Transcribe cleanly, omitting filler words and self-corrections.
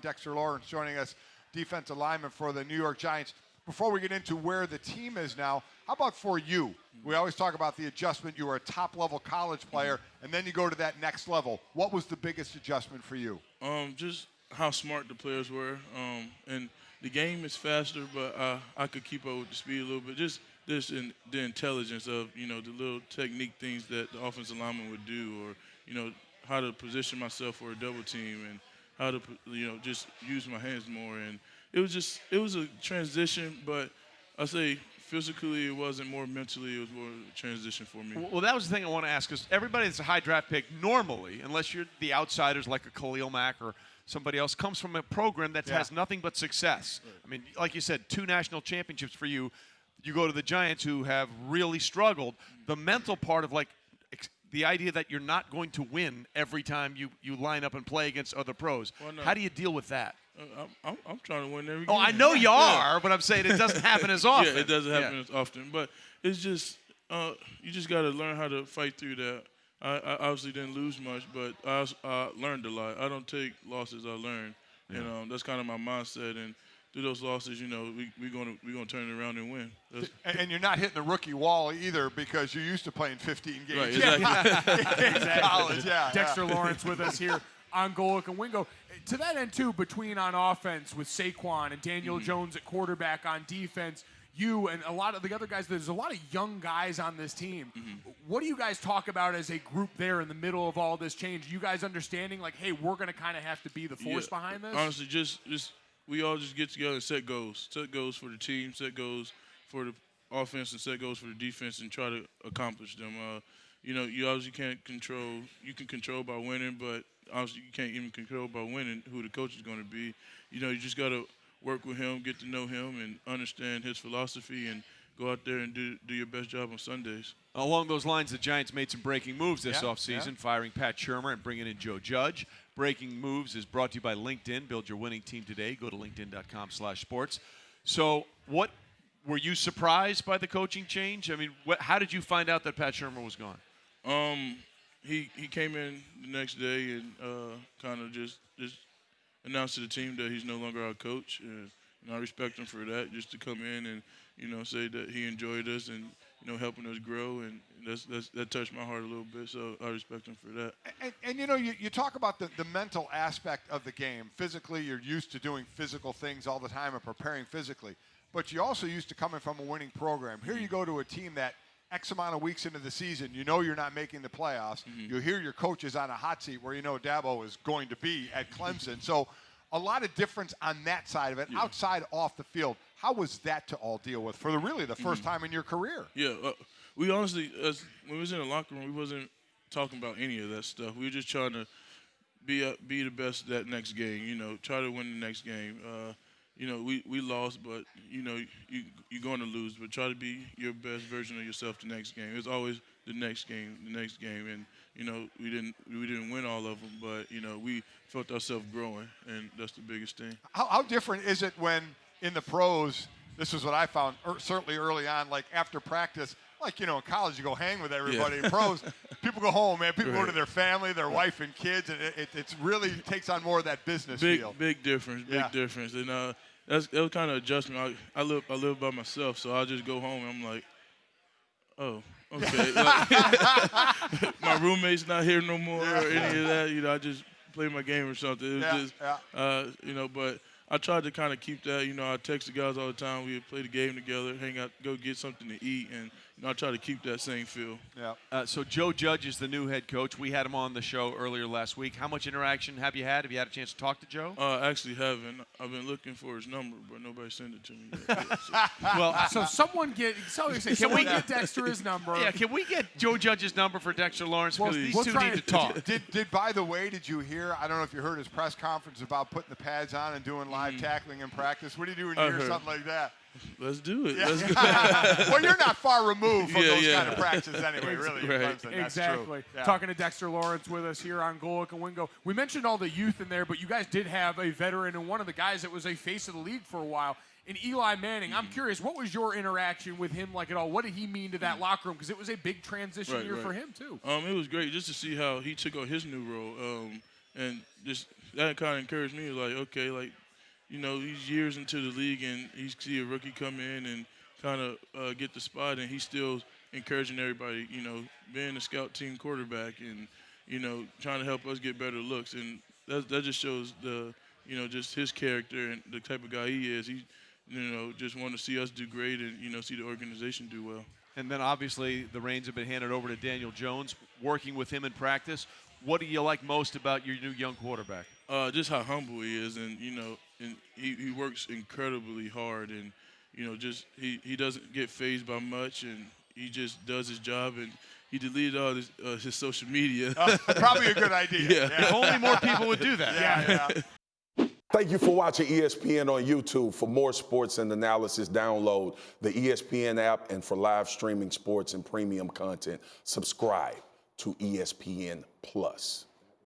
Dexter Lawrence joining us, defensive lineman for the New York Giants. Before we get into where the team is now, how about for you? We always talk about the adjustment. You were a top-level college player, and then you go to that next level. What was the biggest adjustment for you? Just how smart the players were. And the game is faster, but I could keep up with the speed a little bit. Just this in the intelligence of, the little technique things that the offensive lineman would do, or, how to position myself for a double team and how to, just use my hands more. And it was a transition, but I say physically it wasn't, more mentally it was more a transition for me. Well, that was the thing I want to ask, because everybody that's a high draft pick normally, unless you're the outsiders like a Khalil Mack or somebody else, comes from a program that has nothing but success. Right. I mean, like you said, 2 national championships for you. You go to the Giants, who have really struggled. The mental part of, the idea that you're not going to win every time you line up and play against other pros. Well, no. How do you deal with that? I'm trying to win every game. Oh, I know you are, but I'm saying it doesn't happen as often. Yeah, it doesn't happen as often. But it's just you just got to learn how to fight through that. I obviously didn't lose much, but I learned a lot. I don't take losses, I learn. Yeah. And that's kind of my mindset. And through those losses, we're gonna turn it around and win. And you're not hitting the rookie wall either, because you're used to playing 15 games. Right, exactly. Exactly. College, Dexter Lawrence with us here on Golic and Wingo. To that end, too, between on offense with Saquon and Daniel Jones at quarterback, on defense, you and a lot of the other guys, there's a lot of young guys on this team. What do you guys talk about as a group there in the middle of all this change? You guys understanding, hey, we're going to kind of have to be the force behind this? Honestly, just we all just get together and set goals. Set goals for the team, set goals for the offense, and set goals for the defense, and try to accomplish them. You obviously can't control. You can control by winning, but obviously you can't even control by winning who the coach is going to be. You just got to work with him, get to know him, and understand his philosophy, and go out there and do your best job on Sundays. Along those lines, the Giants made some breaking moves this offseason, firing Pat Shurmur and bringing in Joe Judge. Breaking Moves is brought to you by LinkedIn. Build your winning team today. Go to linkedin.com/sports. So were you surprised by the coaching change? I mean, how did you find out that Pat Shurmur was gone? He came in the next day and kind of just announced to the team that he's no longer our coach. And I respect him for that, just to come in and say that he enjoyed us and helping us grow, and that touched my heart a little bit. So I respect him for that. And you talk about the mental aspect of the game. Physically, you're used to doing physical things all the time and preparing physically, but you're also used to coming from a winning program. Here you go to a team that X amount of weeks into the season, you're not making the playoffs. You hear your coach is on a hot seat where Dabo is going to be at Clemson. So a lot of difference on that side of it. Outside, off the field, how was that to all deal with for the first time in your career? Yeah, we honestly, when we was in the locker room, we wasn't talking about any of that stuff. We were just trying to be the best that next game. Try to win the next game. We lost, but you're going to lose. But try to be your best version of yourself the next game. It's always the next game, and we didn't win all of them, but we felt ourselves growing, and that's the biggest thing. How different is it when in the pros? This is what I found certainly early on. After practice, in college, you go hang with everybody. In pros, people go home, man. People go to their family, their wife and kids, and it really takes on more of that business feel. Big difference. Big difference. And that was kind of adjustment. I live by myself, so I just go home and I'm like, oh, okay. My roommate's not here no more or any of that. I just play my game or something. It was but I tried to kind of keep that. I text the guys all the time. We would play the game together, hang out, go get something to eat, and I try to keep that same feel. Yeah. So Joe Judge is the new head coach. We had him on the show earlier last week. How much interaction have you had? Have you had a chance to talk to Joe? Actually haven't. I've been looking for his number, but nobody sent it to me yet. So someone get Dexter his number. Yeah, can we get Joe Judge's number for Dexter Lawrence? Because these two need to talk. By the way, did you hear? I don't know if you heard his press conference about putting the pads on and doing live tackling in practice. What do you do when you hear something like that? Let's do it. Yeah. Let's go. Well, you're not far removed from those kind of practices anyway, really. Right. That's exactly. True. Talking to Dexter Lawrence with us here on Golic and Wingo. We mentioned all the youth in there, but you guys did have a veteran and one of the guys that was a face of the league for a while. And Eli Manning, I'm curious, what was your interaction with him like at all? What did he mean to that locker room? Because it was a big transition year for him, too. It was great just to see how he took on his new role. And just that kind of encouraged me. Like, okay, like, you know, he's years into the league, and he see a rookie come in and kind of get the spot, and he's still encouraging everybody, you know, being a scout team quarterback and, you know, trying to help us get better looks. And that just shows the, you know, just his character and the type of guy he is. He, you know, just want to see us do great and, you know, see the organization do well. And then obviously the reins have been handed over to Daniel Jones, working with him in practice. What do you like most about your new young quarterback? Just how humble he is, and, you know, and he works incredibly hard, and, you know, just he doesn't get fazed by much, and he just does his job, and he deleted all his social media. Probably a good idea. Yeah. If only more people would do that. Yeah. Thank you for watching ESPN on YouTube. For more sports and analysis, download the ESPN app, and for live streaming sports and premium content, subscribe to ESPN Plus.